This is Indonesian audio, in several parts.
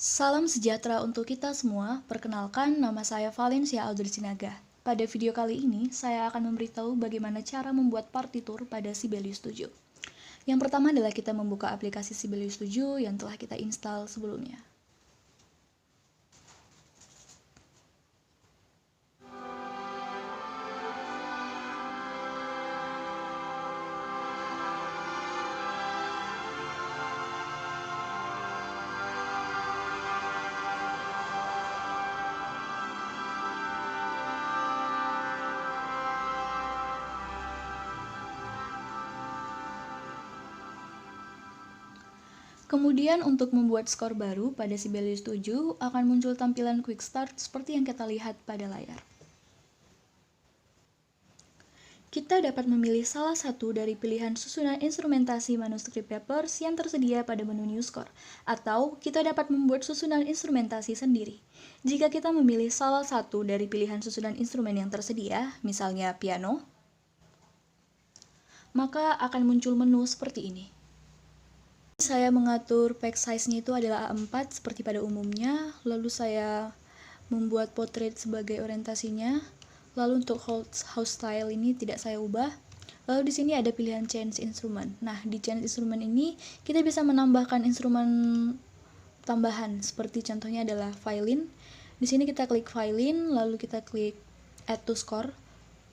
Salam sejahtera untuk kita semua. Perkenalkan, nama saya Valencia Aldricinaga. Pada video kali ini, saya akan memberitahu bagaimana cara membuat partitur pada Sibelius 7. Yang pertama adalah kita membuka aplikasi Sibelius 7 yang telah kita install sebelumnya. Kemudian untuk membuat skor baru pada Sibelius 7 akan muncul tampilan Quick Start seperti yang kita lihat pada layar. Kita dapat memilih salah satu dari pilihan susunan instrumentasi manuskrip papers yang tersedia pada menu New Score, atau kita dapat membuat susunan instrumentasi sendiri. Jika kita memilih salah satu dari pilihan susunan instrumen yang tersedia, misalnya piano, maka akan muncul menu seperti ini. Saya mengatur page size-nya itu adalah A4 seperti pada umumnya, lalu saya membuat portrait sebagai orientasinya. Lalu untuk house style ini tidak saya ubah. Lalu di sini ada pilihan change instrument. Nah, di change instrument ini kita bisa menambahkan instrumen tambahan seperti contohnya adalah violin. Di sini kita klik violin, lalu kita klik add to score.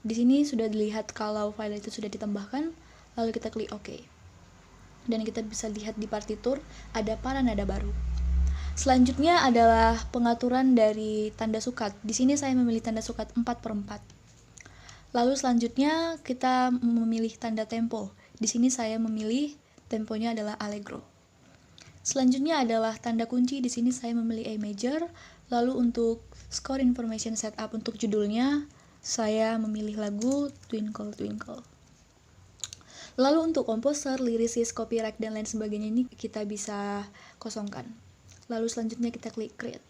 Di sini sudah dilihat kalau violin itu sudah ditambahkan, lalu kita klik OK. Dan kita bisa lihat di partitur ada para nada baru. Selanjutnya adalah pengaturan dari tanda sukat. Di sini saya memilih tanda sukat 4/4. Lalu selanjutnya kita memilih tanda tempo. Di sini saya memilih temponya adalah allegro. Selanjutnya adalah tanda kunci. Di sini saya memilih A major. Lalu untuk score information setup untuk judulnya saya memilih lagu Twinkle Twinkle. Lalu untuk komposer, lirisis, copyright, dan lain sebagainya ini kita bisa kosongkan. Lalu selanjutnya kita klik create.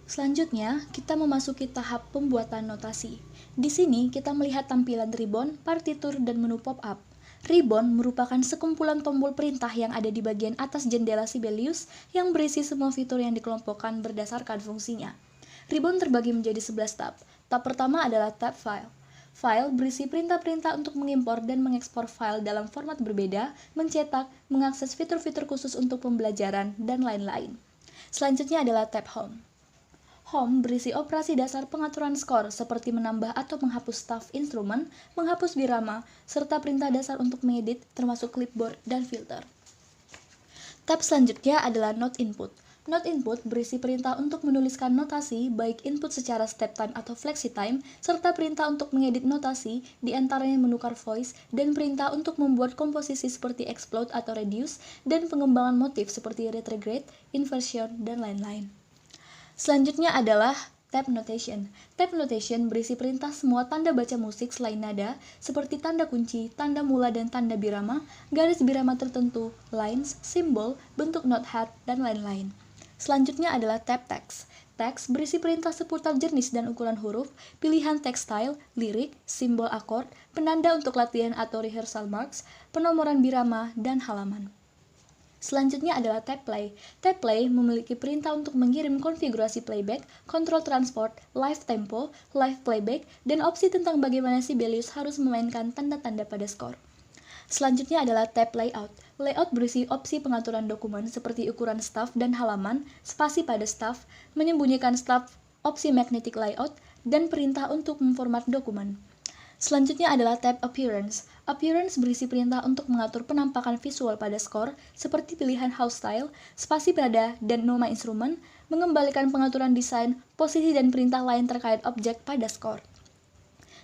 Selanjutnya, kita memasuki tahap pembuatan notasi. Di sini kita melihat tampilan ribbon, partitur, dan menu pop-up. Ribbon merupakan sekumpulan tombol perintah yang ada di bagian atas jendela Sibelius yang berisi semua fitur yang dikelompokkan berdasarkan fungsinya. Ribbon terbagi menjadi 11 tab. Tab pertama adalah tab file. File berisi perintah-perintah untuk mengimpor dan mengekspor file dalam format berbeda, mencetak, mengakses fitur-fitur khusus untuk pembelajaran, dan lain-lain. Selanjutnya adalah tab Home. Home berisi operasi dasar pengaturan skor seperti menambah atau menghapus staf instrumen, menghapus birama, serta perintah dasar untuk mengedit termasuk clipboard dan filter. Tab selanjutnya adalah Note Input. Note Input berisi perintah untuk menuliskan notasi, baik input secara step time atau flexi time, serta perintah untuk mengedit notasi, diantaranya menukar voice, dan perintah untuk membuat komposisi seperti explode atau reduce, dan pengembangan motif seperti retrograde, inversion, dan lain-lain. Selanjutnya adalah Tab Notation. Tab Notation berisi perintah semua tanda baca musik selain nada, seperti tanda kunci, tanda mula dan tanda birama, garis birama tertentu, lines, simbol, bentuk notehead, dan lain-lain. Selanjutnya adalah tab Text. Teks berisi perintah seputar jenis dan ukuran huruf, pilihan text style, lirik, simbol akord, penanda untuk latihan atau rehearsal marks, penomoran birama, dan halaman. Selanjutnya adalah tab Play. Tab Play memiliki perintah untuk mengirim konfigurasi playback, kontrol transport, live tempo, live playback, dan opsi tentang bagaimana Sibelius harus memainkan tanda-tanda pada skor. Selanjutnya adalah tab Layout. Layout berisi opsi pengaturan dokumen seperti ukuran staf dan halaman, spasi pada staf, menyembunyikan staf, opsi magnetic layout, dan perintah untuk memformat dokumen. Selanjutnya adalah tab Appearance. Appearance berisi perintah untuk mengatur penampakan visual pada skor, seperti pilihan house style, spasi pada, dan nama instrumen, mengembalikan pengaturan desain, posisi dan perintah lain terkait objek pada skor.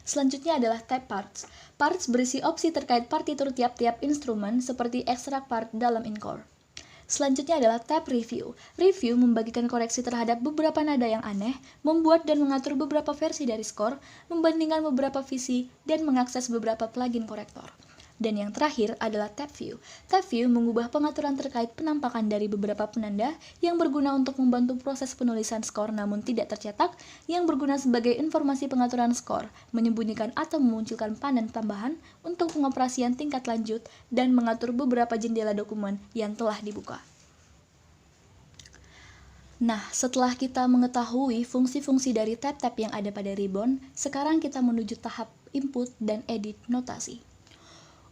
Selanjutnya adalah tab Parts. Parts berisi opsi terkait partitur tiap-tiap instrumen seperti extract part dalam encore. Selanjutnya adalah tab Review. Review membagikan koreksi terhadap beberapa nada yang aneh, membuat dan mengatur beberapa versi dari skor, membandingkan beberapa visi, dan mengakses beberapa plugin korektor. Dan yang terakhir adalah tab View. Tab View mengubah pengaturan terkait penampakan dari beberapa penanda yang berguna untuk membantu proses penulisan skor namun tidak tercetak, yang berguna sebagai informasi pengaturan skor, menyembunyikan atau memunculkan panel tambahan untuk pengoperasian tingkat lanjut, dan mengatur beberapa jendela dokumen yang telah dibuka. Nah, setelah kita mengetahui fungsi-fungsi dari tab-tab yang ada pada ribbon, sekarang kita menuju tahap input dan edit notasi.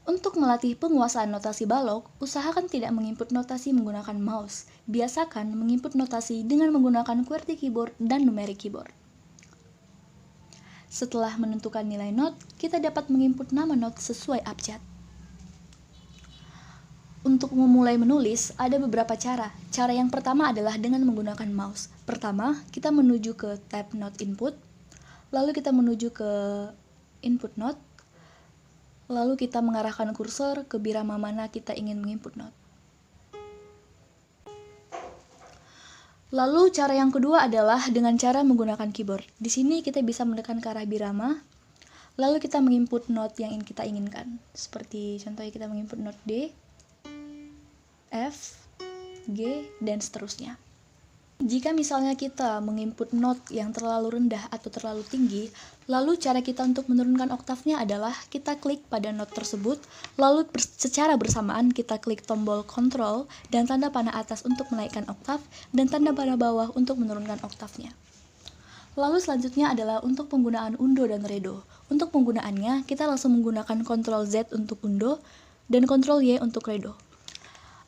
Untuk melatih penguasaan notasi balok, usahakan tidak menginput notasi menggunakan mouse. Biasakan menginput notasi dengan menggunakan QWERTY keyboard dan numeric keyboard. Setelah menentukan nilai not, kita dapat menginput nama not sesuai abjad. Untuk memulai menulis, ada beberapa cara. Cara yang pertama adalah dengan menggunakan mouse. Pertama, kita menuju ke tab Note Input, lalu kita menuju ke Input Note, lalu kita mengarahkan kursor ke birama mana kita ingin menginput note. Lalu cara yang kedua adalah dengan cara menggunakan keyboard. Di sini kita bisa menekan ke arah birama, lalu kita menginput note yang kita inginkan. Seperti contohnya kita menginput note D, F, G, dan seterusnya. Jika misalnya kita menginput not yang terlalu rendah atau terlalu tinggi, lalu cara kita untuk menurunkan oktavnya adalah kita klik pada not tersebut, lalu secara bersamaan kita klik tombol Ctrl dan tanda panah atas untuk menaikkan oktav, dan tanda panah bawah untuk menurunkan oktavnya. Lalu selanjutnya adalah untuk penggunaan undo dan redo. Untuk penggunaannya, kita langsung menggunakan Ctrl Z untuk undo dan Ctrl Y untuk redo.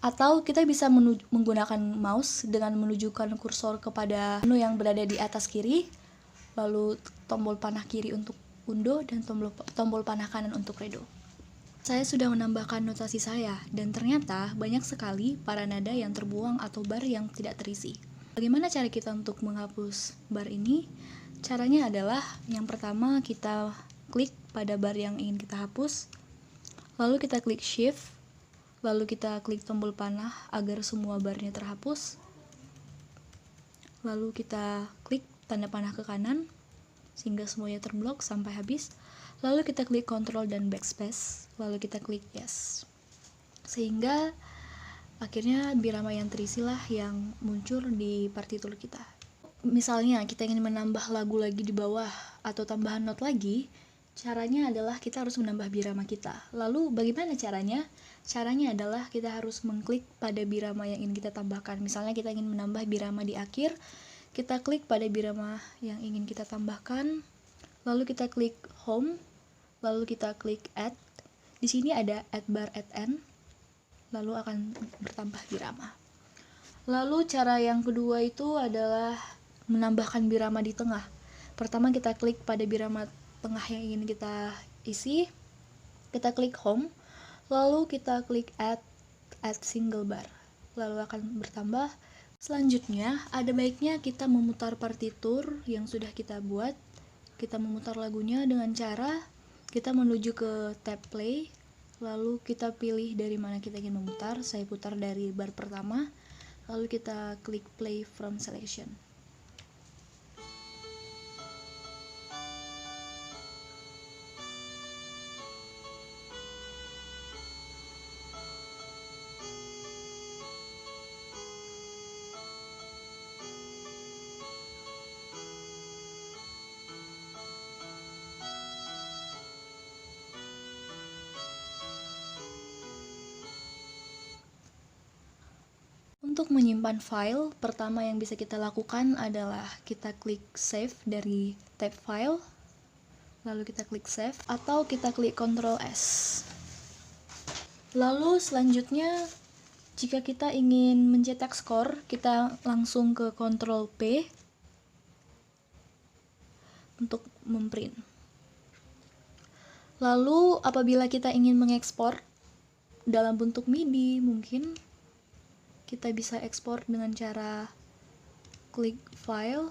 Atau kita bisa menggunakan mouse dengan menunjukkan kursor kepada menu yang berada di atas kiri, lalu tombol panah kiri untuk undo dan tombol panah kanan untuk redo. Saya sudah menambahkan notasi saya, dan ternyata banyak sekali para nada yang terbuang atau bar yang tidak terisi. Bagaimana cara kita untuk menghapus bar ini? Caranya adalah yang pertama kita klik pada bar yang ingin kita hapus, lalu kita klik shift, lalu kita klik tombol panah agar semua barnya terhapus. Lalu kita klik tanda panah ke kanan sehingga semuanya terblok sampai habis. Lalu kita klik Ctrl dan Backspace. Lalu kita klik Yes. Sehingga akhirnya birama yang terisilah yang muncul di partitur kita. Misalnya kita ingin menambah lagu lagi di bawah atau tambahan not lagi, caranya adalah kita harus menambah birama kita. Lalu bagaimana caranya? Caranya adalah kita harus mengklik pada birama yang ingin kita tambahkan. Misalnya kita ingin menambah birama di akhir, kita klik pada birama yang ingin kita tambahkan, lalu kita klik home, lalu kita klik add. Di sini ada add bar at end, lalu akan bertambah birama. Lalu cara yang kedua itu adalah menambahkan birama di tengah. Pertama kita klik pada birama tengah yang ingin kita isi, kita klik home, lalu kita klik add single bar, lalu akan bertambah. Selanjutnya ada baiknya kita memutar partitur yang sudah kita buat. Kita memutar lagunya dengan cara kita menuju ke tab play, lalu kita pilih dari mana kita ingin memutar. Saya putar dari bar pertama, lalu kita klik play from selection. Untuk menyimpan file, pertama yang bisa kita lakukan adalah kita klik save dari tab file, lalu kita klik save, atau kita klik Ctrl S. Lalu selanjutnya, jika kita ingin mencetak skor, kita langsung ke Ctrl P untuk memprint. Lalu apabila kita ingin mengekspor dalam bentuk MIDI, mungkin kita bisa ekspor dengan cara klik file,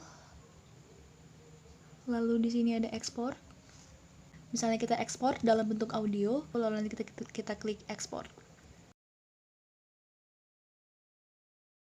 lalu di sini ada ekspor. Misalnya kita ekspor dalam bentuk audio, lalu nanti kita klik ekspor.